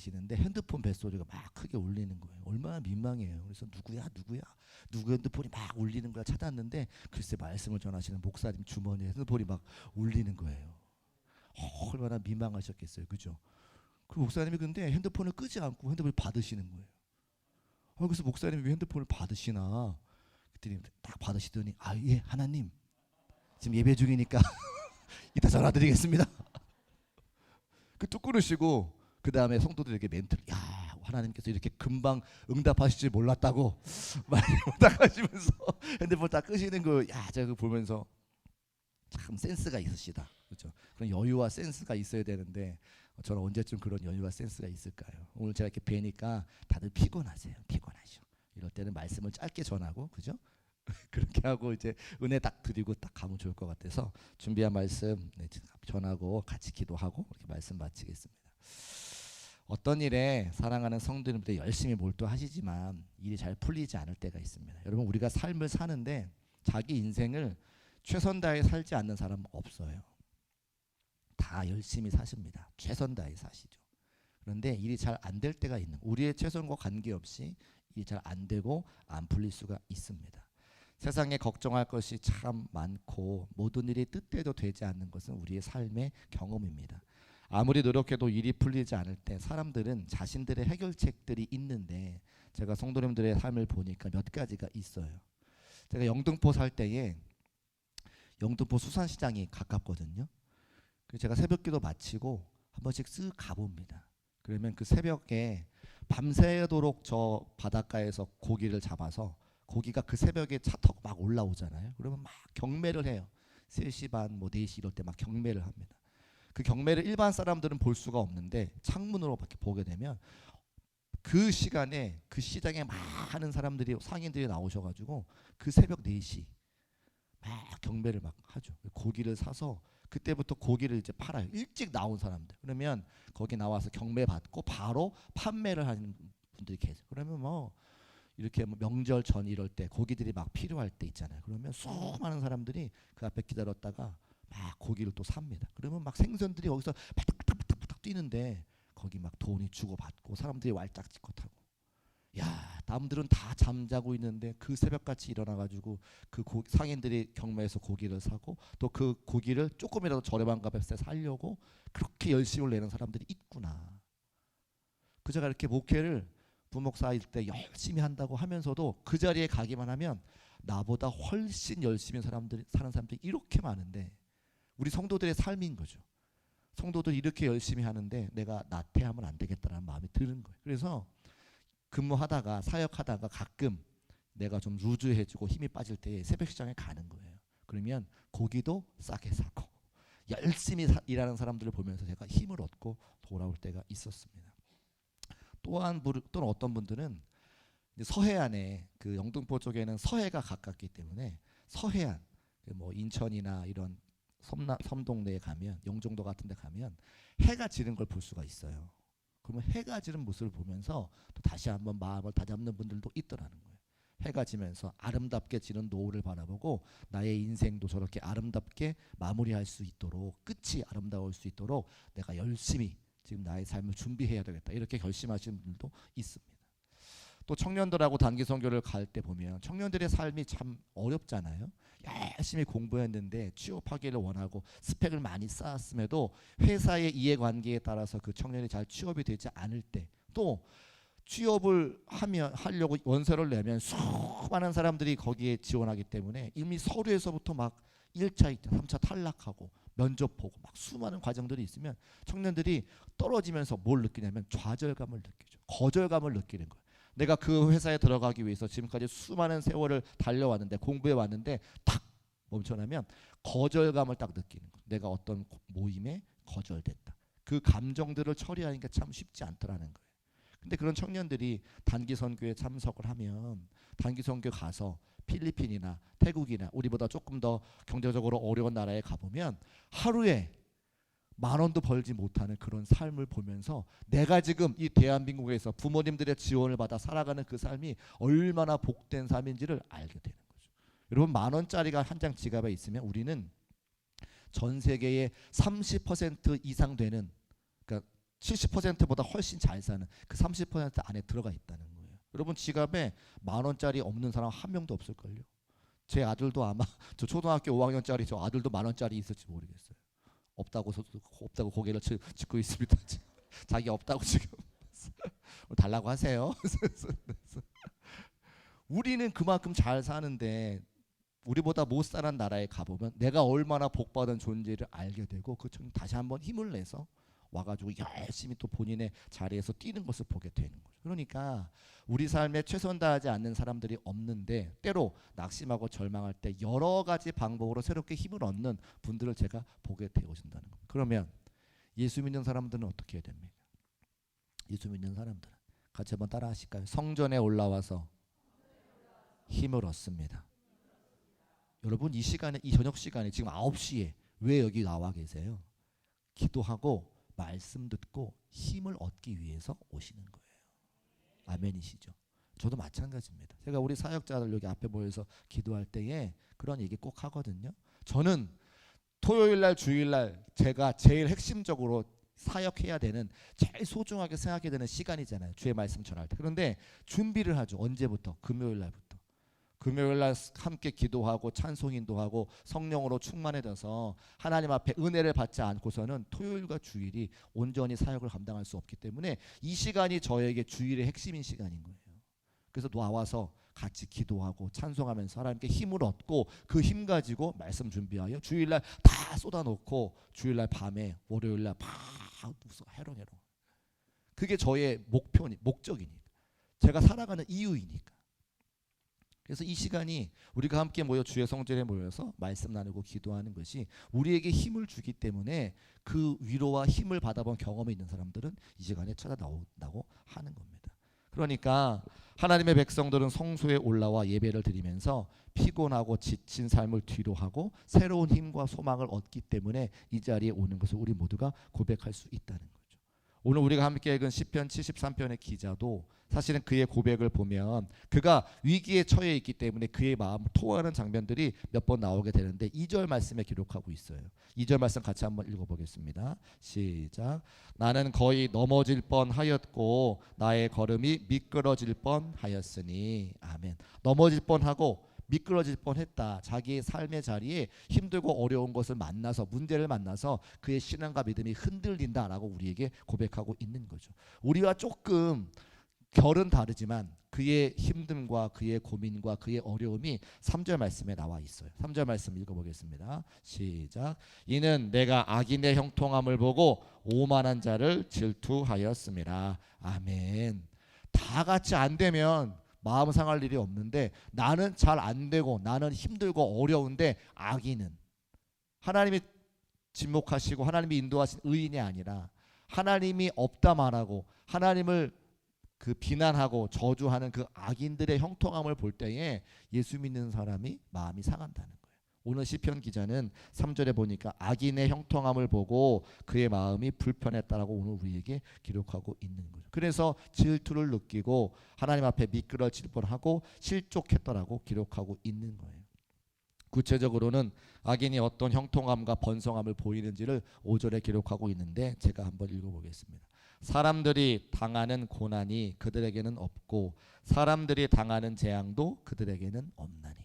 계시는데 핸드폰 벨소리가 막 크게 울리는 거예요. 얼마나 민망해요. 그래서 누구야 누구 핸드폰이 막 울리는 거야 찾았는데 글쎄 말씀을 전하시는 목사님 주머니에 핸드폰이 막 울리는 거예요. 얼마나 민망하셨겠어요. 그죠? 그 목사님이 근데 핸드폰을 끄지 않고 핸드폰을 받으시는 거예요. 그래서 목사님이 왜 핸드폰을 받으시나 그랬더니 딱 받으시더니 예 하나님 지금 예배 중이니까 이따 전화드리겠습니다. 그 뚝 끊으시고 그 다음에 성도들에게 멘트를 하나님께서 이렇게 금방 응답하실 줄 몰랐다고 많이 부탁하시면서 핸드폰 다 끄시는 거 제가 그 보면서 참 센스가 있으시다. 그렇죠? 그런 여유와 센스가 있어야 되는데 저는 언제쯤 그런 여유와 센스가 있을까요? 오늘 제가 이렇게 뵈니까 다들 피곤하세요. 피곤하죠. 이럴 때는 말씀을 짧게 전하고 그죠? 그렇게 하고 이제 은혜 딱 드리고 딱 가면 좋을 것 같아서 준비한 말씀 전하고 같이 기도하고 이렇게 말씀 마치겠습니다. 어떤 일에 사랑하는 성도님들 열심히 몰두하시지만 일이 잘 풀리지 않을 때가 있습니다. 여러분 우리가 삶을 사는데 자기 인생을 최선 다해 살지 않는 사람은 없어요. 다 열심히 사십니다. 최선 다해 사시죠. 그런데 일이 잘 안 될 때가 있는 우리의 최선과 관계없이 일이 잘 안 되고 안 풀릴 수가 있습니다. 세상에 걱정할 것이 참 많고 모든 일이 뜻대로 되지 않는 것은 우리의 삶의 경험입니다. 아무리 노력해도 일이 풀리지 않을 때 사람들은 자신들의 해결책들이 있는데 제가 성도님들의 삶을 보니까 몇 가지가 있어요. 제가 영등포 살 때에 영등포 수산시장이 가깝거든요. 그래서 제가 새벽기도 마치고 한 번씩 쓱 가봅니다. 그러면 그 새벽에 밤새도록 저 바닷가에서 고기를 잡아서 고기가 그 새벽에 차 타고 막 올라오잖아요. 그러면 막 경매를 해요. 3시 반, 4시 이럴 때 막 경매를 합니다. 그 경매를 일반 사람들은 볼 수가 없는데 창문으로 밖에 보게 되면 그 시간에 그 시장에 많은 사람들이 상인들이 나오셔가지고 그 새벽 4시 막 경매를 막 하죠. 고기를 사서 그때부터 고기를 이제 팔아요. 일찍 나온 사람들. 그러면 거기 나와서 경매 받고 바로 판매를 하는 분들이 계세요. 그러면 뭐 이렇게 뭐 명절 전 이럴 때 고기들이 막 필요할 때 있잖아요. 그러면 수많은 사람들이 그 앞에 기다렸다가 막 고기를 또 삽니다. 그러면 막 생선들이 거기서 바닥바닥바닥 뛰는데 거기 막 돈이 주고받고 사람들이 왈짝 찍고 타고 남들은 다 잠자고 있는데 그 새벽같이 일어나가지고 그 상인들이 경매에서 고기를 사고 또 그 고기를 조금이라도 저렴한 값에 살려고 그렇게 열심을 내는 사람들이 있구나. 그 제가 이렇게 목회를 부목사일 때 열심히 한다고 하면서도 그 자리에 가기만 하면 나보다 훨씬 열심히 사는 사람들이 이렇게 많은데 우리 성도들의 삶인 거죠. 성도들 이렇게 열심히 하는데 내가 나태하면 안 되겠다는 마음이 드는 거예요. 그래서 근무하다가 사역하다가 가끔 내가 좀 루즈해지고 힘이 빠질 때 새벽 시장에 가는 거예요. 그러면 고기도 싸게 사고 열심히 일하는 사람들을 보면서 제가 힘을 얻고 돌아올 때가 있었습니다. 또는 어떤 분들은 서해안에 그 영등포 쪽에는 서해가 가깝기 때문에 서해안 뭐 인천이나 이런 섬동네에 가면 영종도 같은 데 가면 해가 지는 걸 볼 수가 있어요. 그러면 해가 지는 모습을 보면서 또 다시 한번 마음을 다잡는 분들도 있더라는 거예요. 해가 지면서 아름답게 지는 노을을 바라보고 나의 인생도 저렇게 아름답게 마무리할 수 있도록 끝이 아름다울 수 있도록 내가 열심히 지금 나의 삶을 준비해야 되겠다 이렇게 결심하시는 분들도 있습니다. 또 청년들하고 단기 선교를 갈 때 보면 청년들의 삶이 참 어렵잖아요. 열심히 공부했는데 취업하기를 원하고 스펙을 많이 쌓았음에도 회사의 이해관계에 따라서 그 청년이 잘 취업이 되지 않을 때 또 취업을 하려고 원서를 내면 수많은 사람들이 거기에 지원하기 때문에 이미 서류에서부터 막 1차, 2차, 3차 탈락하고 면접 보고 막 수많은 과정들이 있으면 청년들이 떨어지면서 뭘 느끼냐면 좌절감을 느끼죠. 거절감을 느끼는 거예요. 내가 그 회사에 들어가기 위해서 지금까지 수많은 세월을 달려왔는데 공부해 왔는데 탁 멈춰나면 거절감을 딱 느끼는 거예요. 내가 어떤 모임에 거절됐다. 그 감정들을 처리하니까 참 쉽지 않더라는 거예요. 근데 그런 청년들이 단기 선교에 참석을 하면 단기 선교 가서 필리핀이나 태국이나 우리보다 조금 더 경제적으로 어려운 나라에 가보면 하루에 10,000원도 벌지 못하는 그런 삶을 보면서 내가 지금 이 대한민국에서 부모님들의 지원을 받아 살아가는 그 삶이 얼마나 복된 삶인지를 알게 되는 거죠. 여러분 10,000원짜리가 한 장 지갑에 있으면 우리는 전 세계의 30% 이상 되는 그러니까 70%보다 훨씬 잘 사는 그 30% 안에 들어가 있다는 거예요. 여러분 지갑에 10,000원짜리 없는 사람 한 명도 없을걸요. 제 아들도 아마 저 초등학교 5학년짜리 저 아들도 10,000원짜리 있을지 모르겠어요. 없다고 고개를 짚고 있습니다. 자기 없다고 지금 달라고 하세요. 우리는 그만큼 잘 사는데 우리보다 못 사는 나라에 가보면 내가 얼마나 복받은 존재를 알게 되고 그처럼 다시 한번 힘을 내서 와가지고 열심히 또 본인의 자리에서 뛰는 것을 보게 되는 거죠. 그러니까 우리 삶에 최선 다하지 않는 사람들이 없는데 때로 낙심하고 절망할 때 여러 가지 방법으로 새롭게 힘을 얻는 분들을 제가 보게 되어진다는 겁니다. 그러면 예수 믿는 사람들은 어떻게 해야 됩니까? 예수 믿는 사람들은 같이 한번 따라 하실까요? 성전에 올라와서 힘을 얻습니다. 여러분 이 시간에 이 저녁 시간에 지금 9시에 왜 여기 나와 계세요? 기도하고 말씀 듣고 힘을 얻기 위해서 오시는 거예요. 아멘이시죠? 저도 마찬가지입니다. 제가 우리 사역자들 여기 앞에 모여서 기도할 때에 그런 얘기 꼭 하거든요. 저는 토요일날 주일날 제가 제일 핵심적으로 사역해야 되는 제일 소중하게 생각해야 되는 시간이잖아요. 주의 말씀 전할 때. 그런데 준비를 하죠. 언제부터? 금요일날부터. 금요일날 함께 기도하고 찬송인도 하고 성령으로 충만해져서 하나님 앞에 은혜를 받지 않고서는 토요일과 주일이 온전히 사역을 감당할 수 없기 때문에 이 시간이 저에게 주일의 핵심인 시간인 거예요. 그래서 나와서 같이 기도하고 찬송하면서 하나님께 힘을 얻고 그 힘 가지고 말씀 준비하여 주일날 다 쏟아놓고 주일날 밤에 월요일날 막 해롱해롱. 그게 저의 목적이니까 제가 살아가는 이유이니까. 그래서 이 시간이 우리가 함께 모여 주의 성전에 모여서 말씀 나누고 기도하는 것이 우리에게 힘을 주기 때문에 그 위로와 힘을 받아본 경험이 있는 사람들은 이 시간에 찾아 나온다고 하는 겁니다. 그러니까 하나님의 백성들은 성소에 올라와 예배를 드리면서 피곤하고 지친 삶을 뒤로하고 새로운 힘과 소망을 얻기 때문에 이 자리에 오는 것을 우리 모두가 고백할 수 있다는 거죠. 오늘 우리가 함께 읽은 시편 73편의 기자도 사실은 그의 고백을 보면 그가 위기에 처해 있기 때문에 그의 마음을 토하는 장면들이 몇 번 나오게 되는데 2절 말씀에 기록하고 있어요. 2절 말씀 같이 한번 읽어보겠습니다. 시작. 나는 거의 넘어질 뻔하였고 나의 걸음이 미끄러질 뻔하였으니. 아멘. 넘어질 뻔하고 미끄러질 뻔했다. 자기의 삶의 자리에 힘들고 어려운 것을 만나서 문제를 만나서 그의 신앙과 믿음이 흔들린다라고 우리에게 고백하고 있는 거죠. 우리와 조금 결은 다르지만 그의 힘듦과 그의 고민과 그의 어려움이 3절 말씀에 나와 있어요. 3절 말씀 읽어보겠습니다. 시작. 이는 내가 악인의 형통함을 보고 오만한 자를 질투하였습니다. 아멘. 다 같이 안 되면 마음 상할 일이 없는데 나는 잘 안 되고 나는 힘들고 어려운데 악인은 하나님이 진목하시고 하나님이 인도하신 의인이 아니라 하나님이 없다 말하고 하나님을 그 비난하고 저주하는 그 악인들의 형통함을 볼 때에 예수 믿는 사람이 마음이 상한다는 거예요. 오늘 시편 기자는 3절에 보니까 악인의 형통함을 보고 그의 마음이 불편했다라고 오늘 우리에게 기록하고 있는 거죠. 그래서 질투를 느끼고 하나님 앞에 미끄러질 뻔하고 실족했다라고 기록하고 있는 거예요. 구체적으로는 악인이 어떤 형통함과 번성함을 보이는지를 5절에 기록하고 있는데 제가 한번 읽어보겠습니다. 사람들이 당하는 고난이 그들에게는 없고 사람들이 당하는 재앙도 그들에게는 없나니.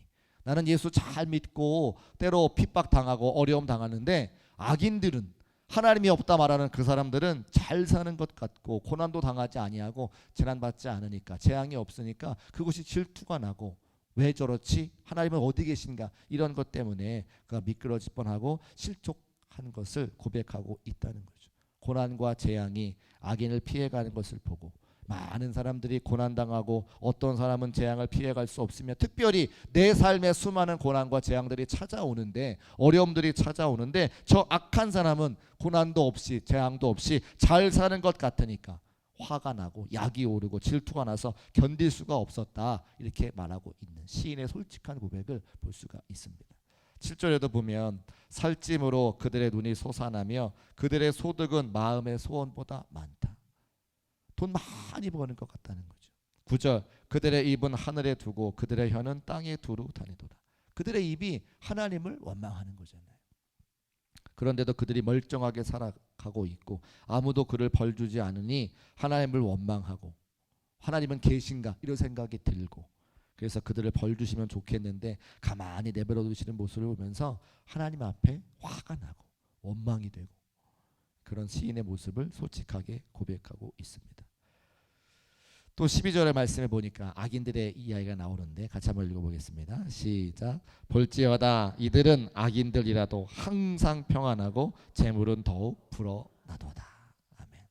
나는 예수 잘 믿고 때로 핍박당하고 어려움 당하는데 악인들은 하나님이 없다 말하는 그 사람들은 잘 사는 것 같고 고난도 당하지 아니하고 재난받지 않으니까 재앙이 없으니까 그것이 질투가 나고 왜 저렇지? 하나님은 어디 계신가? 이런 것 때문에 그가 미끄러질 뻔하고 실족한 것을 고백하고 있다는 거죠. 고난과 재앙이 악인을 피해가는 것을 보고 많은 사람들이 고난당하고 어떤 사람은 재앙을 피해갈 수 없으며 특별히 내 삶에 수많은 고난과 재앙들이 찾아오는데 어려움들이 찾아오는데 저 악한 사람은 고난도 없이 재앙도 없이 잘 사는 것 같으니까 화가 나고 약이 오르고 질투가 나서 견딜 수가 없었다 이렇게 말하고 있는 시인의 솔직한 고백을 볼 수가 있습니다. 7절에도 보면 살찜으로 그들의 눈이 솟아나며 그들의 소득은 마음의 소원보다 많다. 돈 많이 버는 것 같다는 거죠. 9절 그들의 입은 하늘에 두고 그들의 혀는 땅에 두루 다니도다. 그들의 입이 하나님을 원망하는 거잖아요. 그런데도 그들이 멀쩡하게 생각하고 있고 아무도 그를 벌주지 않으니 하나님을 원망하고 하나님은 계신가 이런 생각이 들고 그래서 그들을 벌주시면 좋겠는데 가만히 내버려 두시는 모습을 보면서 하나님 앞에 화가 나고 원망이 되고 그런 시인의 모습을 솔직하게 고백하고 있습니다. 또 12절의 말씀에 보니까 악인들의 이야기가 나오는데 같이 한번 읽어보겠습니다. 시작. 볼지어다 이들은 악인들이라도 항상 평안하고 재물은 더욱 불어나도다. 아멘.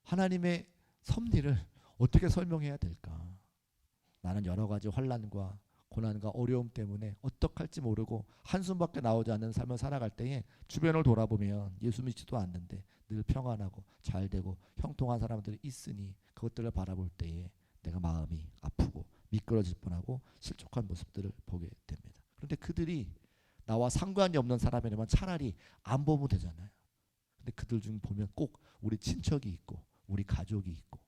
하나님의 섭리를 어떻게 설명해야 될까? 나는 여러 가지 환난과 고난과 어려움 때문에 어떡할지 모르고 한숨밖에 나오지 않는 삶을 살아갈 때에 주변을 돌아보면 예수 믿지도 않는데 늘 평안하고 잘되고 형통한 사람들이 있으니 그것들을 바라볼 때에 내가 마음이 아프고 미끄러질 뻔하고 실족한 모습들을 보게 됩니다. 그런데 그들이 나와 상관이 없는 사람이라면 차라리 안 보면 되잖아요. 근데 그들 중 보면 꼭 우리 친척이 있고 우리 가족이 있고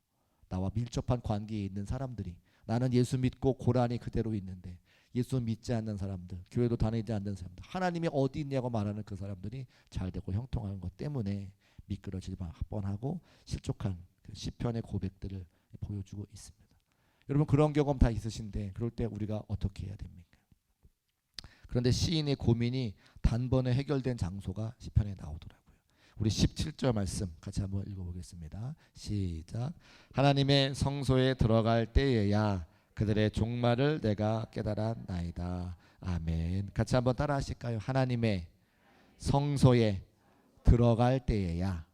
나와 밀접한 관계에 있는 사람들이 나는 예수 믿고 고난이 그대로 있는데 예수 믿지 않는 사람들, 교회도 다니지 않는 사람들, 하나님이 어디 있냐고 말하는 그 사람들이 잘되고 형통한 것 때문에 미끄러질 뻔하고 실족한 그 시편의 고백들을 보여주고 있습니다. 여러분 그런 경험 다 있으신데 그럴 때 우리가 어떻게 해야 됩니까? 그런데 시인의 고민이 단번에 해결된 장소가 시편에 나오더라고요. 우리 17절 말씀 같이 한번 읽어보겠습니다. 시작. 하나님의 성소에 들어갈 때에야 그들의 종말을 내가 깨달았나이다. 아멘. 같이 한번 따라 하실까요? 하나님의 성소에 들어갈 때에야.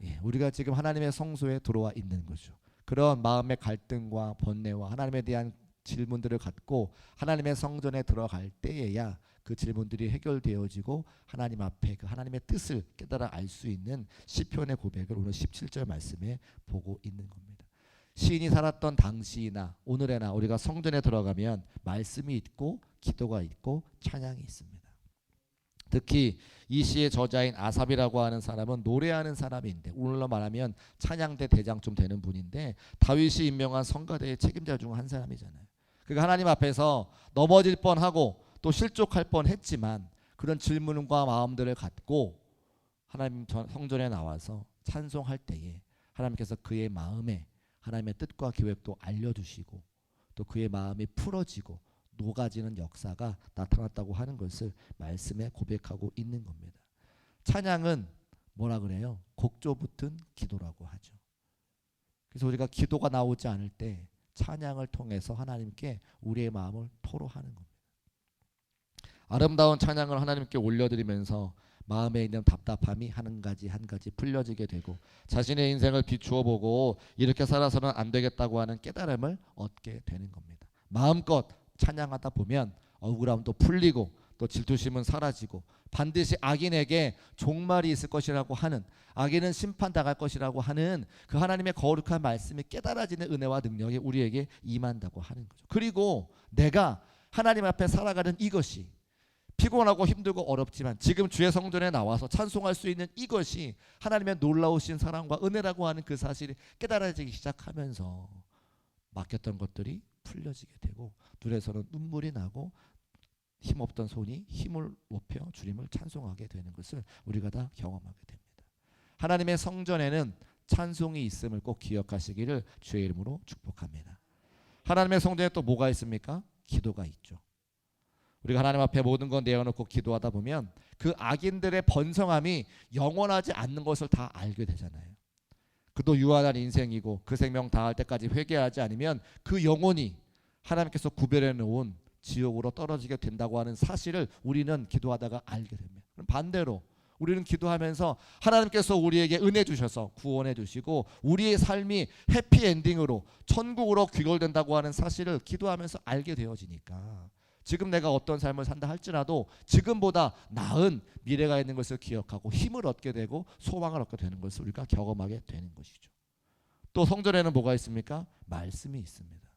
예, 우리가 지금 하나님의 성소에 들어와 있는 거죠. 그런 마음의 갈등과 번뇌와 하나님에 대한 질문들을 갖고 하나님의 성전에 들어갈 때에야 그 질문들이 해결되어지고 하나님 앞에 그 하나님의 뜻을 깨달아 알 수 있는 시편의 고백을 오늘 17절 말씀에 보고 있는 겁니다. 시인이 살았던 당시나 오늘에나 우리가 성전에 들어가면 말씀이 있고 기도가 있고 찬양이 있습니다. 특히 이 시의 저자인 아삽이라고 하는 사람은 노래하는 사람인데 오늘로 말하면 찬양대 대장 좀 되는 분인데 다윗이 임명한 성가대의 책임자 중 한 사람이잖아요. 그가 하나님 앞에서 넘어질 뻔하고 또 실족할 뻔했지만 그런 질문과 마음들을 갖고 하나님 성전에 나와서 찬송할 때에 하나님께서 그의 마음에 하나님의 뜻과 계획도 알려주시고 또 그의 마음이 풀어지고 녹아지는 역사가 나타났다고 하는 것을 말씀에 고백하고 있는 겁니다. 찬양은 뭐라 그래요? 곡조 붙은 기도라고 하죠. 그래서 우리가 기도가 나오지 않을 때 찬양을 통해서 하나님께 우리의 마음을 토로하는 겁니다. 아름다운 찬양을 하나님께 올려드리면서 마음에 있는 답답함이 한 가지 풀려지게 되고 자신의 인생을 비추어 보고 이렇게 살아서는 안 되겠다고 하는 깨달음을 얻게 되는 겁니다. 마음껏 찬양하다 보면 억울함도 풀리고 또 질투심은 사라지고 반드시 악인에게 종말이 있을 것이라고 하는 악인은 심판당할 것이라고 하는 그 하나님의 거룩한 말씀이 깨달아지는 은혜와 능력이 우리에게 임한다고 하는 거죠. 그리고 내가 하나님 앞에 살아가는 이것이 피곤하고 힘들고 어렵지만 지금 주의 성전에 나와서 찬송할 수 있는 이것이 하나님의 놀라우신 사랑과 은혜라고 하는 그 사실이 깨달아지기 시작하면서 막혔던 것들이 풀려지게 되고 눈에서는 눈물이 나고 힘없던 손이 힘을 높여 주님을 찬송하게 되는 것을 우리가 다 경험하게 됩니다. 하나님의 성전에는 찬송이 있음을 꼭 기억하시기를 주의 이름으로 축복합니다. 하나님의 성전에 또 뭐가 있습니까? 기도가 있죠. 우리가 하나님 앞에 모든 건 내어놓고 기도하다 보면 그 악인들의 번성함이 영원하지 않는 것을 다 알게 되잖아요. 그도 유한한 인생이고 그 생명 다할 때까지 회개하지 않으면 그 영혼이 하나님께서 구별해 놓은 지옥으로 떨어지게 된다고 하는 사실을 우리는 기도하다가 알게 됩니다. 그럼 반대로 우리는 기도하면서 하나님께서 우리에게 은혜 주셔서 구원해 주시고 우리의 삶이 해피엔딩으로 천국으로 귀결된다고 하는 사실을 기도하면서 알게 되어지니까 지금 내가 어떤 삶을 산다 할지라도 지금보다 나은 미래가 있는 것을 기억하고 힘을 얻게 되고 소망을 얻게 되는 것을 우리가 경험하게 되는 것이죠. 또 성전에는 뭐가 있습니까? 말씀이 있습니다.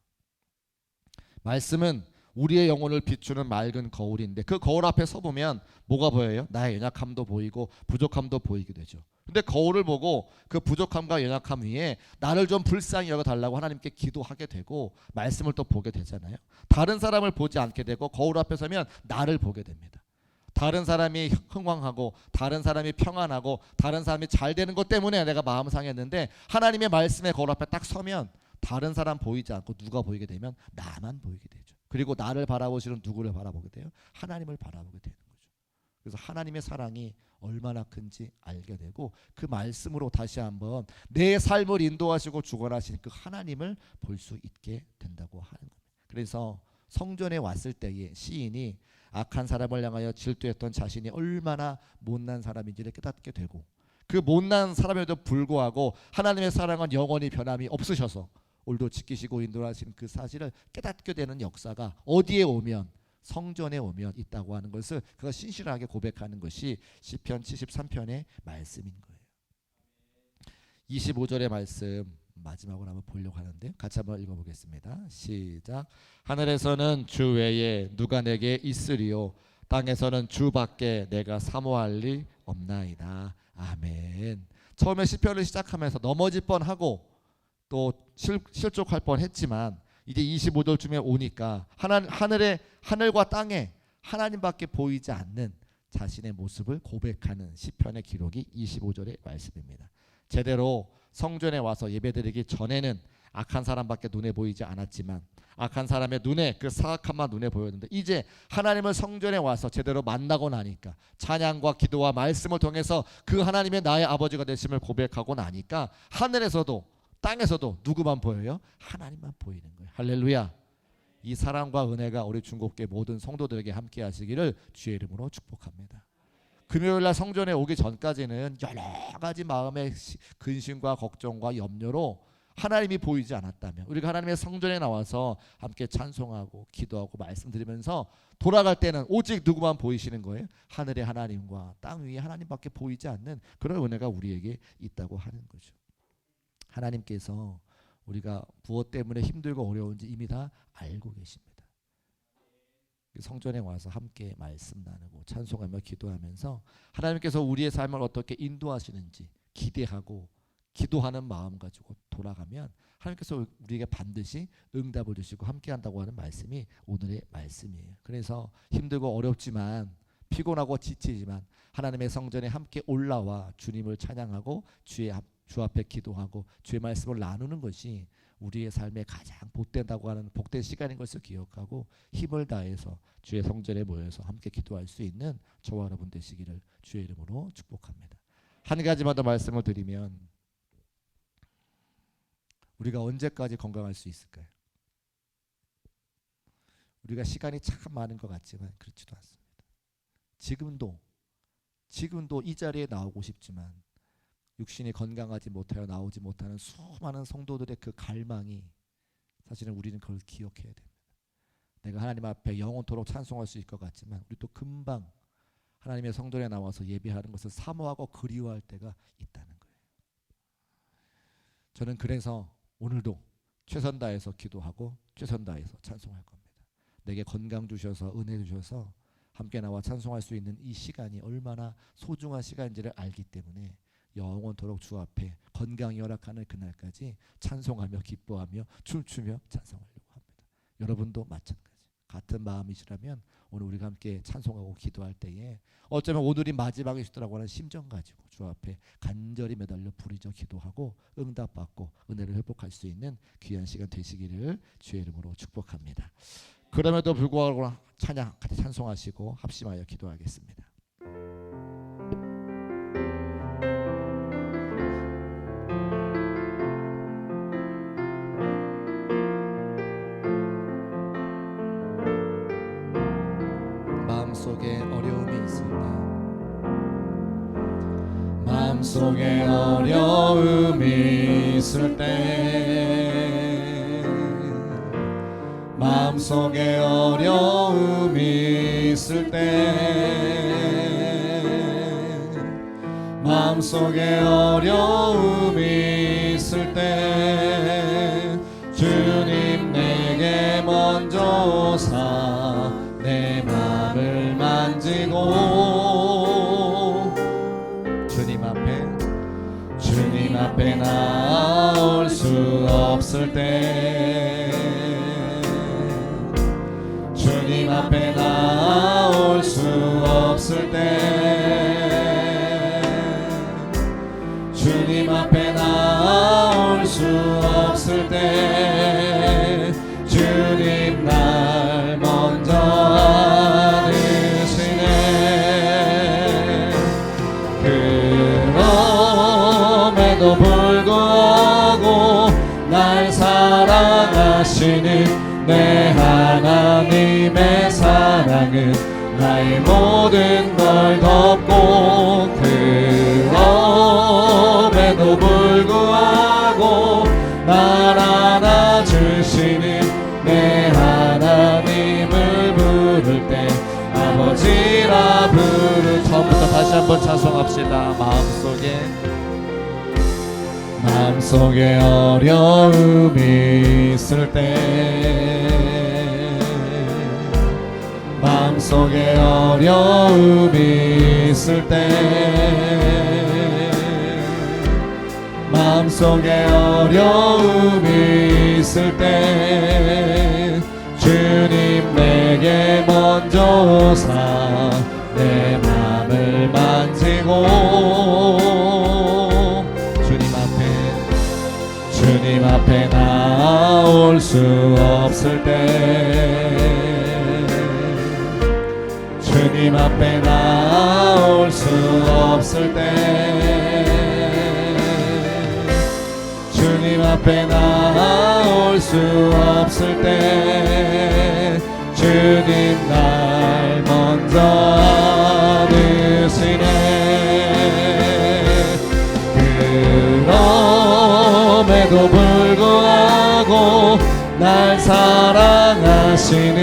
말씀은 우리의 영혼을 비추는 맑은 거울인데 그 거울 앞에 서보면 뭐가 보여요? 나의 연약함도 보이고 부족함도 보이게 되죠. 근데 거울을 보고 그 부족함과 연약함 위에 나를 좀 불쌍히 여겨달라고 하나님께 기도하게 되고 말씀을 또 보게 되잖아요. 다른 사람을 보지 않게 되고 거울 앞에 서면 나를 보게 됩니다. 다른 사람이 흥왕하고 다른 사람이 평안하고 다른 사람이 잘 되는 것 때문에 내가 마음 상했는데 하나님의 말씀에 거울 앞에 딱 서면 다른 사람 보이지 않고 누가 보이게 되면 나만 보이게 되죠. 그리고 나를 바라보시는 누구를 바라보게 돼요? 하나님을 바라보게 되는 거죠. 그래서 하나님의 사랑이 얼마나 큰지 알게 되고 그 말씀으로 다시 한번 내 삶을 인도하시고 주관하시는 그 하나님을 볼 수 있게 된다고 하는 겁니다. 그래서 성전에 왔을 때에 시인이 악한 사람을 향하여 질투했던 자신이 얼마나 못난 사람인지를 깨닫게 되고 그 못난 사람에도 불구하고 하나님의 사랑은 영원히 변함이 없으셔서 오늘도 지키시고 인도하시는 그 사실을 깨닫게 되는 역사가 어디에 오면 성전에 오면 있다고 하는 것을 그가 신실하게 고백하는 것이 시편 73편의 말씀인 거예요. 25절의 말씀 마지막으로 한번 보려고 하는데 같이 한번 읽어보겠습니다. 시작. 하늘에서는 주 외에 누가 내게 있으리요 땅에서는 주밖에 내가 사모할 리 없나이다. 아멘. 처음에 시편을 시작하면서 넘어질 뻔하고 또 실족할 뻔했지만 이제 25절쯤에 오니까 하늘과 땅에 하나님밖에 보이지 않는 자신의 모습을 고백하는 시편의 기록이 25절의 말씀입니다. 제대로 성전에 와서 예배드리기 전에는 악한 사람밖에 눈에 보이지 않았지만 악한 사람의 눈에 그 사악함만 눈에 보였는데 이제 하나님을 성전에 와서 제대로 만나고 나니까 찬양과 기도와 말씀을 통해서 그 하나님의 나의 아버지가 되심을 고백하고 나니까 하늘에서도 땅에서도 누구만 보여요? 하나님만 보이는 거예요. 할렐루야. 이 사랑과 은혜가 우리 중국계 모든 성도들에게 함께 하시기를 주의 이름으로 축복합니다. 금요일날 성전에 오기 전까지는 여러 가지 마음의 근심과 걱정과 염려로 하나님이 보이지 않았다면 우리가 하나님의 성전에 나와서 함께 찬송하고 기도하고 말씀드리면서 돌아갈 때는 오직 누구만 보이시는 거예요? 하늘의 하나님과 땅 위에 하나님밖에 보이지 않는 그런 은혜가 우리에게 있다고 하는 거죠. 하나님께서 우리가 무엇 때문에 힘들고 어려운지 이미 다 알고 계십니다. 성전에 와서 함께 말씀 나누고 찬송하며 기도하면서 하나님께서 우리의 삶을 어떻게 인도하시는지 기대하고 기도하는 마음 가지고 돌아가면 하나님께서 우리에게 반드시 응답을 주시고 함께 한다고 하는 말씀이 오늘의 말씀이에요. 그래서 힘들고 어렵지만 피곤하고 지치지만 하나님의 성전에 함께 올라와 주님을 찬양하고 주 앞에 기도하고 주의 말씀을 나누는 것이 우리의 삶에 가장 복된다고 하는 복된 시간인 것을 기억하고 힘을 다해서 주의 성전에 모여서 함께 기도할 수 있는 저와 여러분 되시기를 주의 이름으로 축복합니다. 한 가지만 더 말씀을 드리면 우리가 언제까지 건강할 수 있을까요? 우리가 시간이 참 많은 것 같지만 그렇지도 않습니다. 지금도 이 자리에 나오고 싶지만 육신이 건강하지 못하여 나오지 못하는 수많은 성도들의 그 갈망이 사실은 우리는 그걸 기억해야 됩니다. 내가 하나님 앞에 영원토록 찬송할 수 있을 것 같지만 우리 또 금방 하나님의 성전에 나와서 예배하는 것을 사모하고 그리워할 때가 있다는 거예요. 저는 그래서 오늘도 최선 다해서 기도하고 최선 다해서 찬송할 겁니다. 내게 건강 주셔서 은혜 주셔서 함께 나와 찬송할 수 있는 이 시간이 얼마나 소중한 시간인지를 알기 때문에 영원토록 주 앞에 건강이 허락하는 그날까지 찬송하며 기뻐하며 춤추며 찬송하려고 합니다. 여러분도 마찬가지 같은 마음이시라면 오늘 우리가 함께 찬송하고 기도할 때에 어쩌면 오늘이 마지막일 수라고 하는 심정 가지고 주 앞에 간절히 매달려 부르짖어 기도하고 응답받고 은혜를 회복할 수 있는 귀한 시간 되시기를 주의 이름으로 축복합니다. 그럼에도 불구하고 찬양 같이 찬송하시고 합심하여 기도하겠습니다. 마음속에 어려움이 있을 때 마음속에 어려움이 있을 때 마음속에 어려움이 있을 때 마음속에 어려움이 있을 때 주님 내게 먼저 오사 주님 앞에 나올 수 없을 때, 주님 앞에 나올 수 없을 때, 주님 앞에 나올 수 없을 때, 주님 날 먼저 안으시네. 그럼에도 불구하고 날 사랑하시는 내 하나님의 사랑은 나의 모든 걸 덮고, 그럼에도 불구하고 날 안아주시는 내 하나님을 부를 때 아버지라 부르. 처음부터 다시 한번 찬송합시다. 마음속에 어려움이 있을 때, 마음속에 어려움이 있을 때, 마음속에 어려움이 있을 때, 주님 내게 먼저 오사 내 맘을 만지고, 주님 앞에 나올 수 없을 때, 주님 앞에 나올 수 없을 때, 주님 앞에 나올 수 없을 때, 주님 날 먼저 안으시네. 그럼에도 불구하고 날 사랑하시는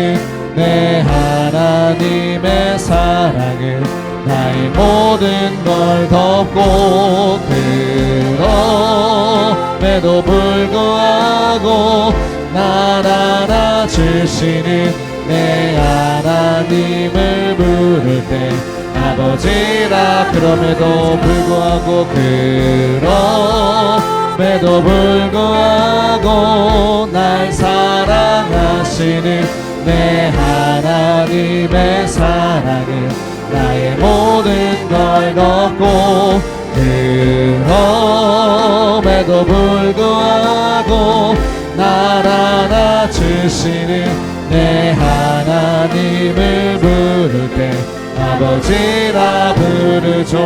내 하나님의 사랑은 나의 모든 걸 덮고, 그럼에도 불구하고 날 안아주시는 내 하나님을 부를 때 아버지라. 그럼에도 불구하고, 그럼에도 불구하고 날 사랑하시는 내 하나님의 사랑은 나의 모든 걸 덮고, 그럼에도 불구하고 날 안아주시는 내 하나님을 부를 때 아버지라 부르죠.